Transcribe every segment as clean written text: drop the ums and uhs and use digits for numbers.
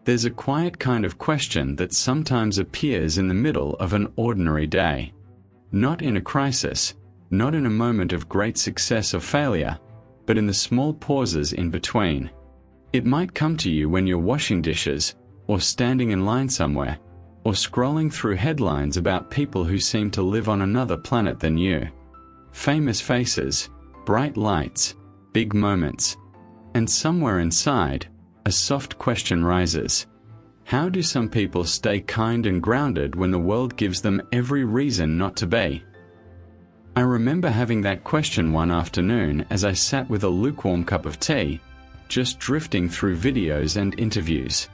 There's a quiet kind of question that sometimes appears in the middle of an ordinary day. Not in a crisis, not in a moment of great success or failure, but in the small pauses in between. It might come to you when you're washing dishes, or standing in line somewhere, or scrolling through headlines about people who seem to live on another planet than you. Famous faces, bright lights, big moments. And somewhere inside, a soft question rises. How do some people stay kind and grounded when the world gives them every reason not to be? I remember having that question one afternoon as I sat with a lukewarm cup of tea, just drifting through videos and interviews.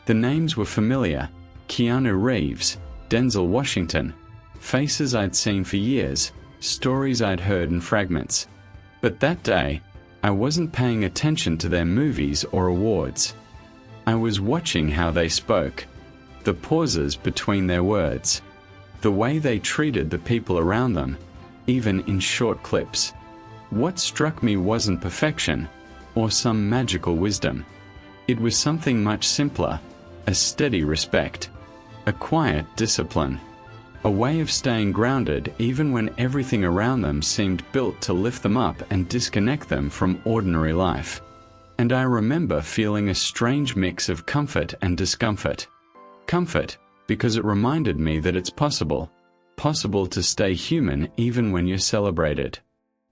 The names were familiar: Keanu Reeves, Denzel Washington, faces I'd seen for years, stories I'd heard in fragments. But that day, I wasn't paying attention to their movies or awards. I was watching how they spoke, the pauses between their words, the way they treated the people around them, even in short clips. What struck me wasn't perfection, or some magical wisdom. It was something much simpler, a steady respect, a quiet discipline, a way of staying grounded even when everything around them seemed built to lift them up and disconnect them from ordinary life. And I remember feeling a strange mix of comfort and discomfort. Comfort, because it reminded me that it's possible to stay human even when you're celebrated.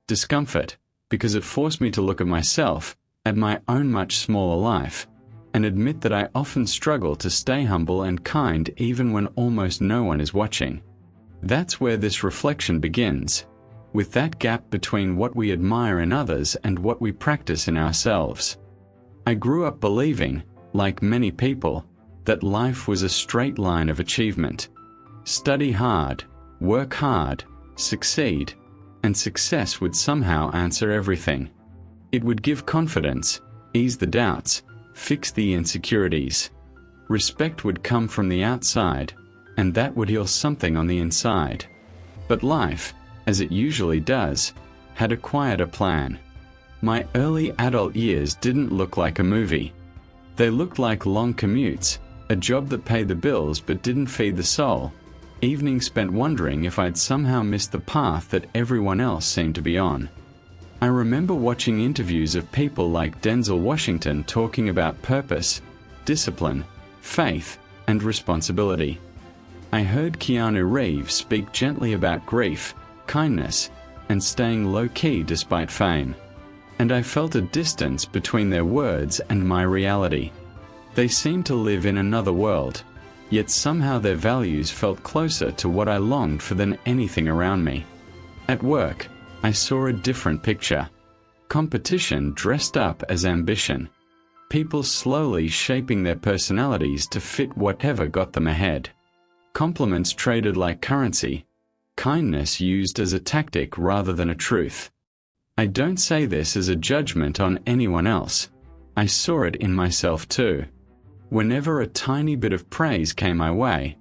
Discomfort, because it forced me to look at myself, at my own much smaller life, and admit that I often struggle to stay humble and kind even when almost no one is watching. That's where this reflection begins, with that gap between what we admire in others and what we practice in ourselves. I grew up believing, like many people, that life was a straight line of achievement. Study hard, work hard, succeed, and success would somehow answer everything. It would give confidence, ease the doubts, fix the insecurities. Respect would come from the outside, and that would heal something on the inside. But life, as it usually does, had a quieter plan. My early adult years didn't look like a movie. They looked like long commutes, a job that paid the bills but didn't feed the soul, evenings spent wondering if I'd somehow missed the path that everyone else seemed to be on. I remember watching interviews of people like Denzel Washington talking about purpose, discipline, faith, and responsibility. I heard Keanu Reeves speak gently about grief, kindness, and staying low-key despite fame. And I felt a distance between their words and my reality. They seemed to live in another world, yet somehow their values felt closer to what I longed for than anything around me. At work, I saw a different picture. Competition dressed up as ambition. People slowly shaping their personalities to fit whatever got them ahead. Compliments traded like currency. Kindness used as a tactic rather than a truth. I don't say this as a judgment on anyone else. I saw it in myself too. Whenever a tiny bit of praise came my way,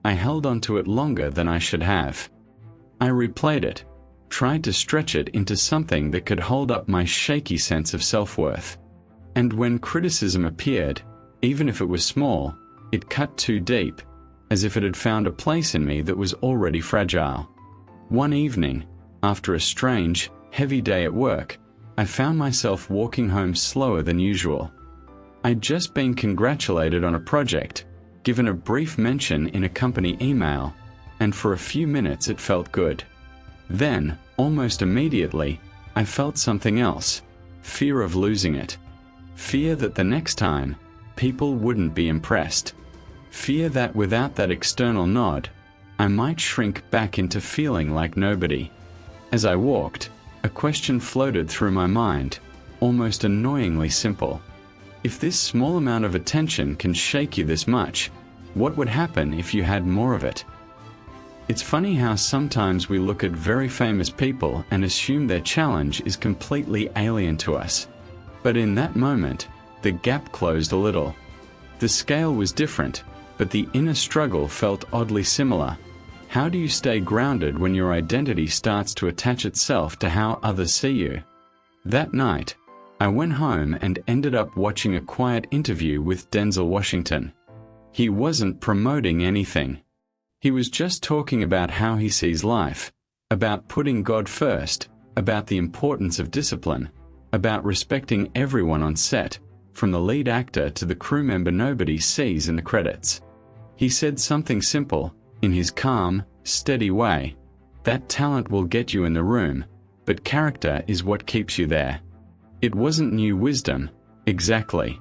I held on to it longer than I should have. I replayed it, tried to stretch it into something that could hold up my shaky sense of self-worth. And when criticism appeared, even if it was small, it cut too deep, as if it had found a place in me that was already fragile. One evening, after a strange, heavy day at work, I found myself walking home slower than usual. I'd just been congratulated on a project, given a brief mention in a company email, and for a few minutes it felt good. Then, almost immediately, I felt something else: fear of losing it. Fear that the next time, people wouldn't be impressed. Fear that without that external nod, I might shrink back into feeling like nobody. As I walked, a question floated through my mind, almost annoyingly simple. If this small amount of attention can shake you this much, what would happen if you had more of it? It's funny how sometimes we look at very famous people and assume their challenge is completely alien to us. But in that moment, the gap closed a little. The scale was different, but the inner struggle felt oddly similar. How do you stay grounded when your identity starts to attach itself to how others see you? That night, I went home and ended up watching a quiet interview with Denzel Washington. He wasn't promoting anything. He was just talking about how he sees life, about putting God first, about the importance of discipline, about respecting everyone on set, from the lead actor to the crew member nobody sees in the credits. He said something simple, in his calm, steady way. That talent will get you in the room, but character is what keeps you there. It wasn't new wisdom, exactly.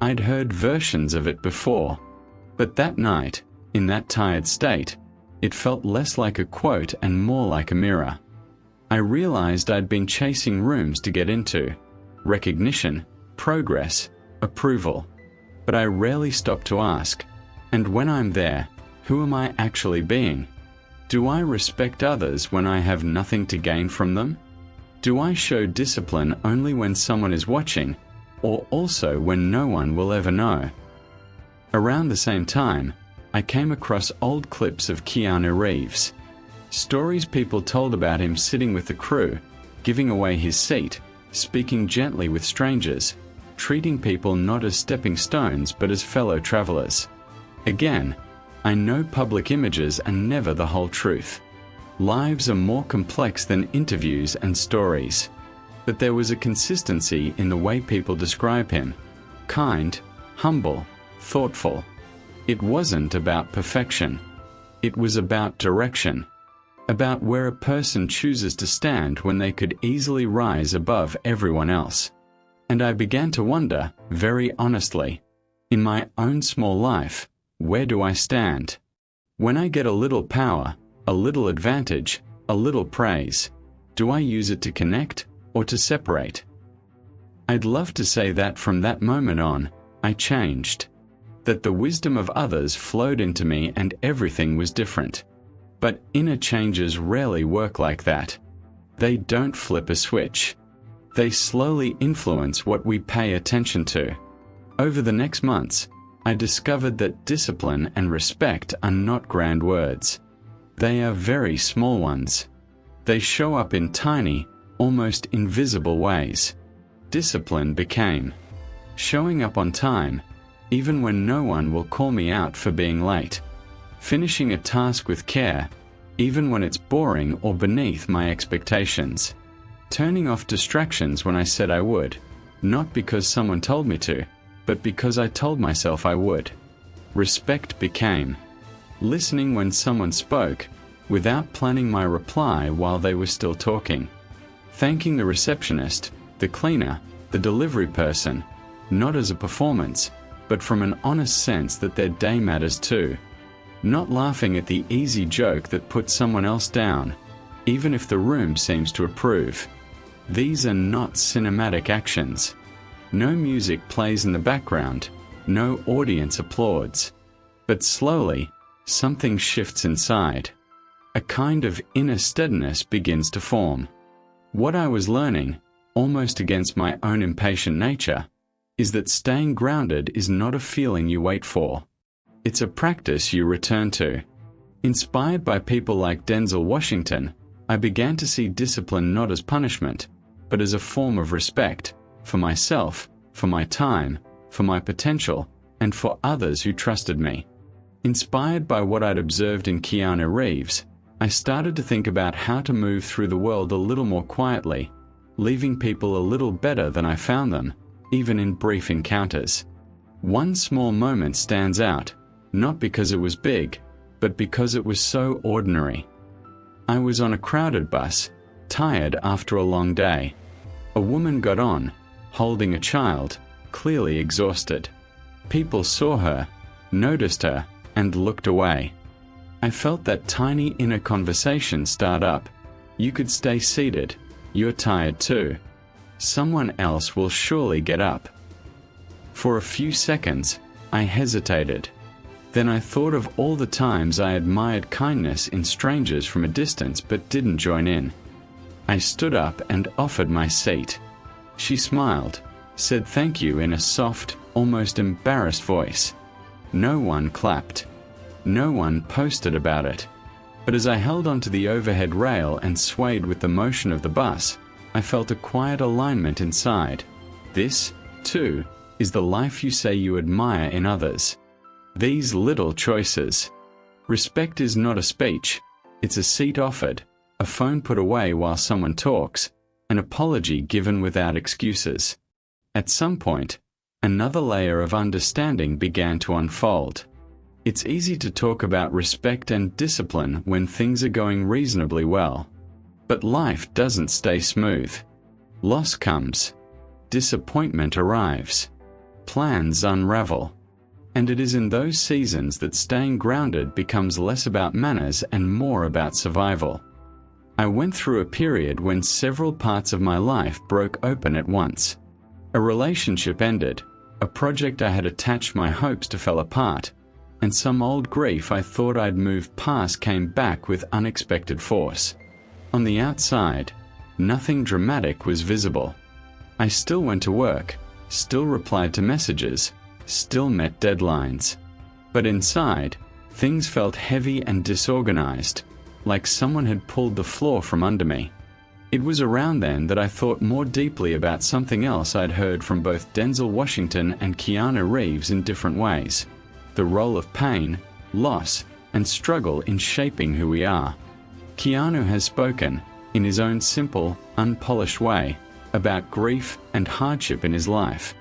I'd heard versions of it before. But that night, in that tired state, it felt less like a quote and more like a mirror. I realized I'd been chasing rooms to get into, recognition, progress, approval. But I rarely stopped to ask, and when I'm there, who am I actually being? Do I respect others when I have nothing to gain from them? Do I show discipline only when someone is watching, or also when no one will ever know? Around the same time, I came across old clips of Keanu Reeves. Stories people told about him sitting with the crew, giving away his seat, speaking gently with strangers, treating people not as stepping stones but as fellow travelers. Again, I know public images are never the whole truth. Lives are more complex than interviews and stories. But there was a consistency in the way people describe him. Kind, humble, thoughtful. It wasn't about perfection. It was about direction. About where a person chooses to stand when they could easily rise above everyone else. And I began to wonder, very honestly, in my own small life, where do I stand? When I get a little power, a little advantage, a little praise, do I use it to connect or to separate? I'd love to say that from that moment on, I changed. That the wisdom of others flowed into me and everything was different. But inner changes rarely work like that. They don't flip a switch. They slowly influence what we pay attention to. Over the next months, I discovered that discipline and respect are not grand words. They are very small ones. They show up in tiny, almost invisible ways. Discipline became showing up on time, even when no one will call me out for being late. Finishing a task with care, even when it's boring or beneath my expectations. Turning off distractions when I said I would, not because someone told me to, but because I told myself I would. Respect became listening when someone spoke, without planning my reply while they were still talking. Thanking the receptionist, the cleaner, the delivery person, not as a performance, but from an honest sense that their day matters too. Not laughing at the easy joke that puts someone else down, even if the room seems to approve. These are not cinematic actions. No music plays in the background, no audience applauds. But slowly, something shifts inside. A kind of inner steadiness begins to form. What I was learning, almost against my own impatient nature, is that staying grounded is not a feeling you wait for. It's a practice you return to. Inspired by people like Denzel Washington, I began to see discipline not as punishment, but as a form of respect, for myself, for my time, for my potential, and for others who trusted me. Inspired by what I'd observed in Keanu Reeves, I started to think about how to move through the world a little more quietly, leaving people a little better than I found them, even in brief encounters. One small moment stands out, not because it was big, but because it was so ordinary. I was on a crowded bus, tired after a long day. A woman got on, holding a child, clearly exhausted. People saw her, noticed her, and looked away. I felt that tiny inner conversation start up. You could stay seated. You're tired too. Someone else will surely get up. For a few seconds, I hesitated. Then I thought of all the times I admired kindness in strangers from a distance but didn't join in. I stood up and offered my seat. She smiled, said thank you in a soft, almost embarrassed voice. No one clapped. No one posted about it. But as I held onto the overhead rail and swayed with the motion of the bus, I felt a quiet alignment inside. This, too, is the life you say you admire in others. These little choices. Respect is not a speech, it's a seat offered, a phone put away while someone talks, an apology given without excuses. At some point, another layer of understanding began to unfold. It's easy to talk about respect and discipline when things are going reasonably well. But life doesn't stay smooth. Loss comes. Disappointment arrives. Plans unravel. And it is in those seasons that staying grounded becomes less about manners and more about survival. I went through a period when several parts of my life broke open at once. A relationship ended, a project I had attached my hopes to fell apart, and some old grief I thought I'd moved past came back with unexpected force. On the outside, nothing dramatic was visible. I still went to work, still replied to messages, still met deadlines. But inside, things felt heavy and disorganized, like someone had pulled the floor from under me. It was around then that I thought more deeply about something else I'd heard from both Denzel Washington and Keanu Reeves in different ways: the role of pain, loss, and struggle in shaping who we are. Keanu has spoken, in his own simple, unpolished way, about grief and hardship in his life.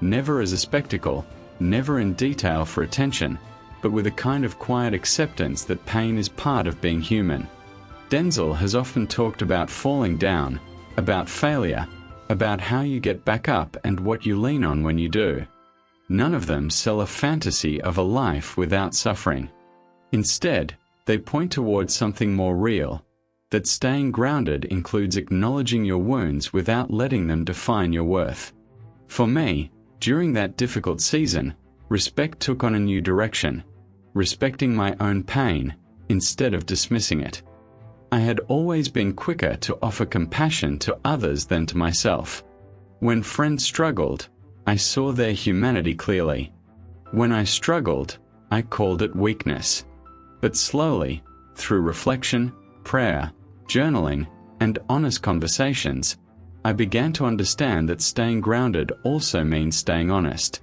Never as a spectacle, never in detail for attention, but with a kind of quiet acceptance that pain is part of being human. Denzel has often talked about falling down, about failure, about how you get back up and what you lean on when you do. None of them sell a fantasy of a life without suffering. Instead, they point towards something more real, that staying grounded includes acknowledging your wounds without letting them define your worth. For me, during that difficult season, respect took on a new direction, respecting my own pain instead of dismissing it. I had always been quicker to offer compassion to others than to myself. When friends struggled, I saw their humanity clearly. When I struggled, I called it weakness. But slowly, through reflection, prayer, journaling, and honest conversations, I began to understand that staying grounded also means staying honest.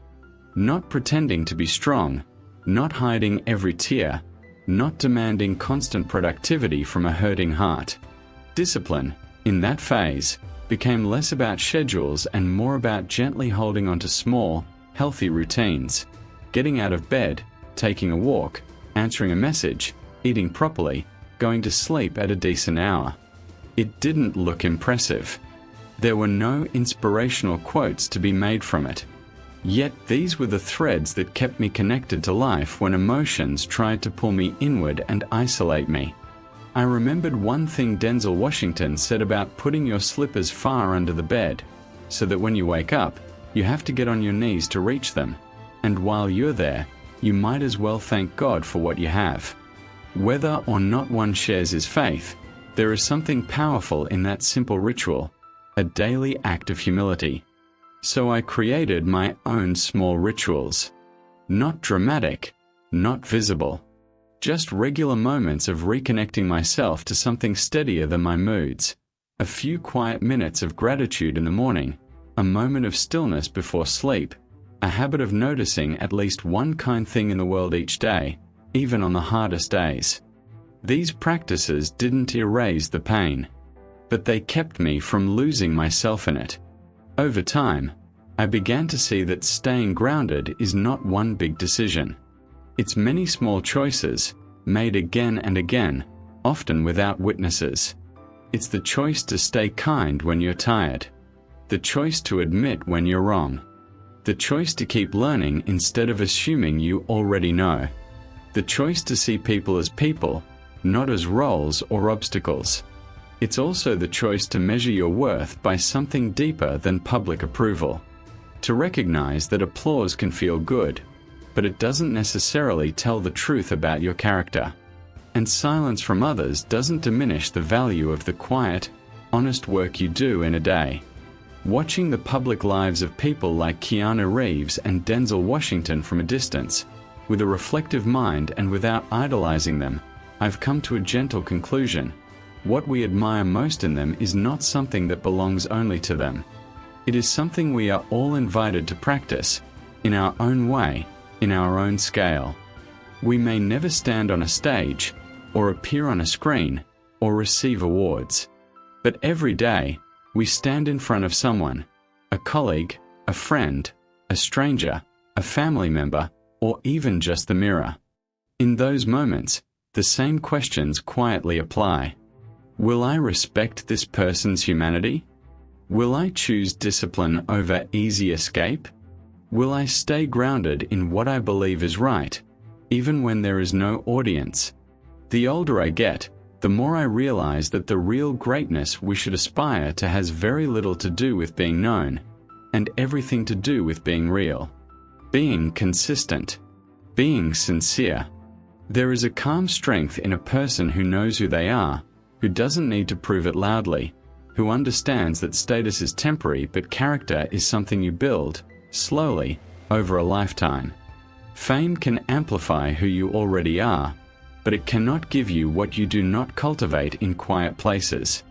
Not pretending to be strong, not hiding every tear, not demanding constant productivity from a hurting heart. Discipline, in that phase, became less about schedules and more about gently holding onto small, healthy routines. Getting out of bed, taking a walk, answering a message, eating properly, going to sleep at a decent hour. It didn't look impressive. There were no inspirational quotes to be made from it. Yet these were the threads that kept me connected to life when emotions tried to pull me inward and isolate me. I remembered one thing Denzel Washington said about putting your slippers far under the bed, so that when you wake up, you have to get on your knees to reach them, and while you're there, you might as well thank God for what you have. Whether or not one shares his faith, there is something powerful in that simple ritual, a daily act of humility. So I created my own small rituals. Not dramatic, not visible. Just regular moments of reconnecting myself to something steadier than my moods. A few quiet minutes of gratitude in the morning, a moment of stillness before sleep, a habit of noticing at least one kind thing in the world each day, even on the hardest days. These practices didn't erase the pain, but they kept me from losing myself in it. Over time, I began to see that staying grounded is not one big decision. It's many small choices, made again and again, often without witnesses. It's the choice to stay kind when you're tired, the choice to admit when you're wrong, the choice to keep learning instead of assuming you already know, the choice to see people as people, not as roles or obstacles. It's also the choice to measure your worth by something deeper than public approval. To recognize that applause can feel good, but it doesn't necessarily tell the truth about your character. And silence from others doesn't diminish the value of the quiet, honest work you do in a day. Watching the public lives of people like Keanu Reeves and Denzel Washington from a distance, with a reflective mind and without idolizing them, I've come to a gentle conclusion. What we admire most in them is not something that belongs only to them. It is something we are all invited to practice, in our own way, in our own scale. We may never stand on a stage, or appear on a screen, or receive awards. But every day, we stand in front of someone, a colleague, a friend, a stranger, a family member, or even just the mirror. In those moments, the same questions quietly apply. Will I respect this person's humanity? Will I choose discipline over easy escape? Will I stay grounded in what I believe is right, even when there is no audience? The older I get, the more I realize that the real greatness we should aspire to has very little to do with being known, and everything to do with being real. Being consistent. Being sincere. There is a calm strength in a person who knows who they are, who doesn't need to prove it loudly, who understands that status is temporary but character is something you build, slowly, over a lifetime. Fame can amplify who you already are, but it cannot give you what you do not cultivate in quiet places.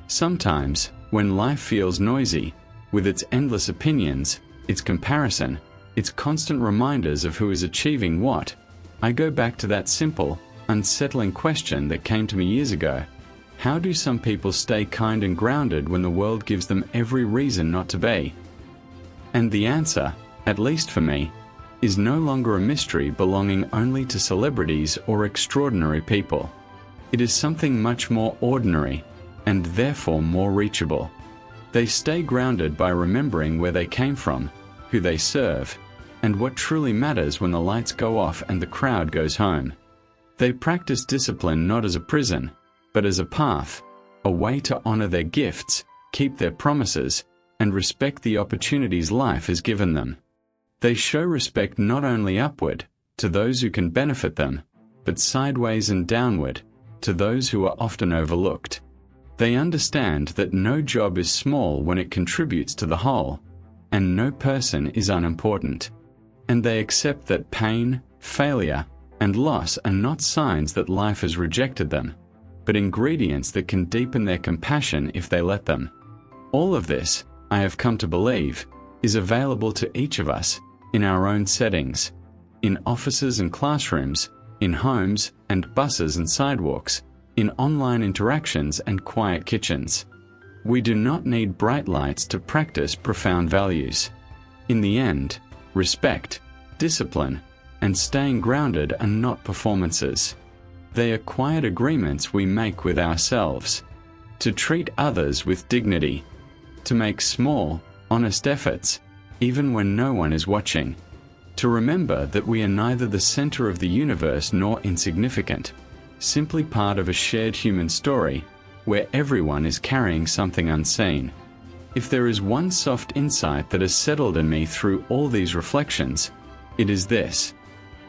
Sometimes, when life feels noisy, with its endless opinions, its comparison, its constant reminders of who is achieving what, I go back to that simple, unsettling question that came to me years ago. How do some people stay kind and grounded when the world gives them every reason not to be? And the answer, at least for me, is no longer a mystery belonging only to celebrities or extraordinary people. It is something much more ordinary, and therefore more reachable. They stay grounded by remembering where they came from, who they serve, and what truly matters when the lights go off and the crowd goes home. They practice discipline not as a prison, but as a path, a way to honor their gifts, keep their promises, and respect the opportunities life has given them. They show respect not only upward, to those who can benefit them, but sideways and downward, to those who are often overlooked. They understand that no job is small when it contributes to the whole, and no person is unimportant. And they accept that pain, failure, and loss are not signs that life has rejected them, but ingredients that can deepen their compassion if they let them. All of this, I have come to believe, is available to each of us, in our own settings, in offices and classrooms, in homes and buses and sidewalks, in online interactions and quiet kitchens. We do not need bright lights to practice profound values. In the end, respect, discipline, and staying grounded are not performances. They are quiet agreements we make with ourselves, to treat others with dignity, to make small, honest efforts, even when no one is watching, to remember that we are neither the center of the universe nor insignificant, simply part of a shared human story where everyone is carrying something unseen. If there is one soft insight that has settled in me through all these reflections, it is this: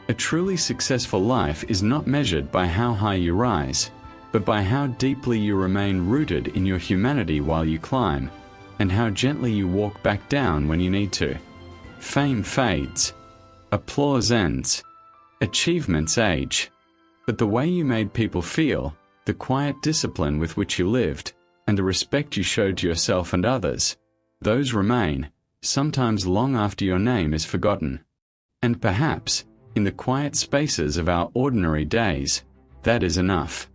a truly successful life is not measured by how high you rise, but by how deeply you remain rooted in your humanity while you climb, and how gently you walk back down when you need to. Fame fades. Applause ends. Achievements age. But the way you made people feel, the quiet discipline with which you lived, and the respect you showed to yourself and others, those remain, sometimes long after your name is forgotten. And perhaps, in the quiet spaces of our ordinary days, that is enough.